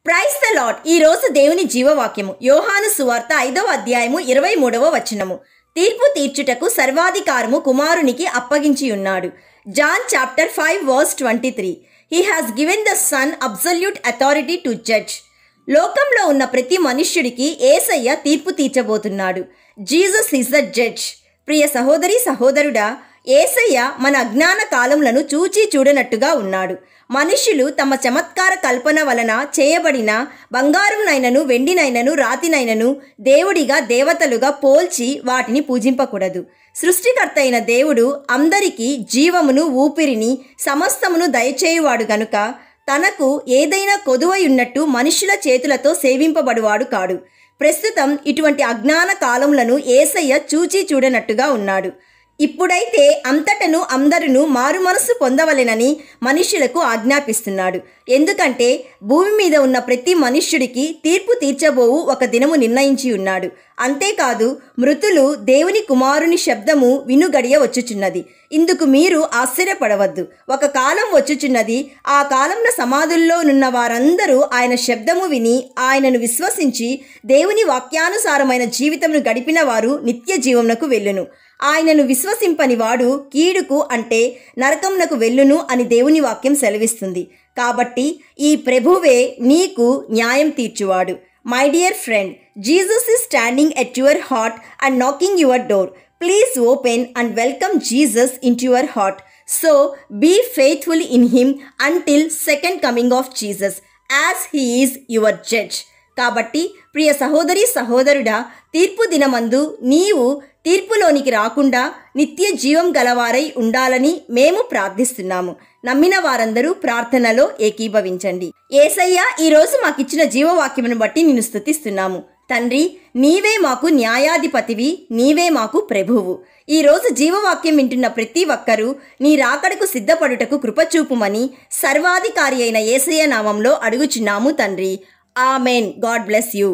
Praise the lord. ఈ రోజు దేవుని జీవవాక్యము యోహాను సువార్త 5వ అధ్యాయము 23వ వచనము. తీర్పు తీర్చుటకు సర్వాధికారము కుమారునికి అప్పగించి ఉన్నాడు. John chapter 5 verse 23. He has given the son absolute authority to judge. లోకంలో ఉన్న ప్రతి మనుష్యుడికి యేసయ్య తీర్పు తీర్చబోతున్నాడు. Jesus is the judge. ప్రియ సహోదరి సహోదరుడా, యేసయ్య మన అజ్ఞాన కాలములను చూచి చూడనట్టుగా ఉన్నాడు. మనుష్యులు తమ చమత్కార కల్పన వలన చేయబడిన బంగారునైనను వెండినైనను రాతినైనను దేవుడిగా దేవతలుగా పోల్చి వాటిని పూజింపకూడదు. సృష్టికర్త అయిన దేవుడు అందరికీ జీవమును ఊపిరిని సమస్తమును దయచేయువాడు గనుక తనకు ఏదైనా కొదువై ఉన్నట్టు మనుష్యుల చేతులతో సేవింపబడువాడు కాడు. ప్రస్తుతం ఇటువంటి అజ్ఞాన కాలములను యేసయ్య చూచి చూడనట్టుగా ఉన్నాడు. ఇప్పుడైతే అంతటను అందరూ మారు మనసు పొందవలెనని మనుష్యులకు ఆజ్ఞాపిస్తున్నాడు. ఎందుకంటే భూమి మీద ఉన్న ప్రతి మనుష్యుడికి తీర్పు తీర్చబోవు ఒక దినము నిర్ణయించి ఉన్నాడు. అంతేకాదు, మృతులు దేవుని కుమారుని శబ్దము వినుగడియ వచ్చుచున్నది. ఇందుకు మీరు ఆశ్చర్యపడవద్దు. ఒక కాలం వచ్చుచున్నది. ఆ కాలంలో సమాధుల్లో నున్న వారందరూ ఆయన శబ్దము విని ఆయనను విశ్వసించి దేవుని వాక్యానుసారమైన జీవితమును గడిపిన వారు నిత్య జీవమునకు వెళ్ళును. ఆయనను విశ్వసింపని వాడు కీడుకు అంటే నరకమునకు వెళ్ళును అని దేవుని వాక్యం సెలవిస్తుంది. కాబట్టి ఈ ప్రభువే నీకు న్యాయం తీర్చువాడు. My dear friend, Jesus is standing at your heart and knocking your door. Please open and welcome Jesus into your heart. So be faithful in him until second coming of Jesus, as he is your judge. కాబట్టి ప్రియ సహోదరి సహోదరుడా, తీర్పు దినమందు నీవు తీర్పులోనికి రాకుండా నిత్య జీవం గలవారై ఉండాలని మేము ప్రార్థిస్తున్నాము. నమ్మిన వారందరూ ప్రార్థనలో ఏకీభవించండి. యేసయ్య, ఈరోజు మాకిచ్చిన జీవవాక్యమును బట్టి నిన్ను స్తుతిస్తున్నాము. తండ్రి, నీవే మాకు న్యాయాధిపతివి, నీవే మాకు ప్రభువు. ఈరోజు జీవవాక్యం వింటున్న ప్రతి ఒక్కరూ నీ రాకడకు సిద్ధపడుటకు కృపచూపుమని సర్వాధికారి అయిన యేసయ్య నామంలో అడుగుచున్నాము తండ్రి. ఆమెన్. God bless you.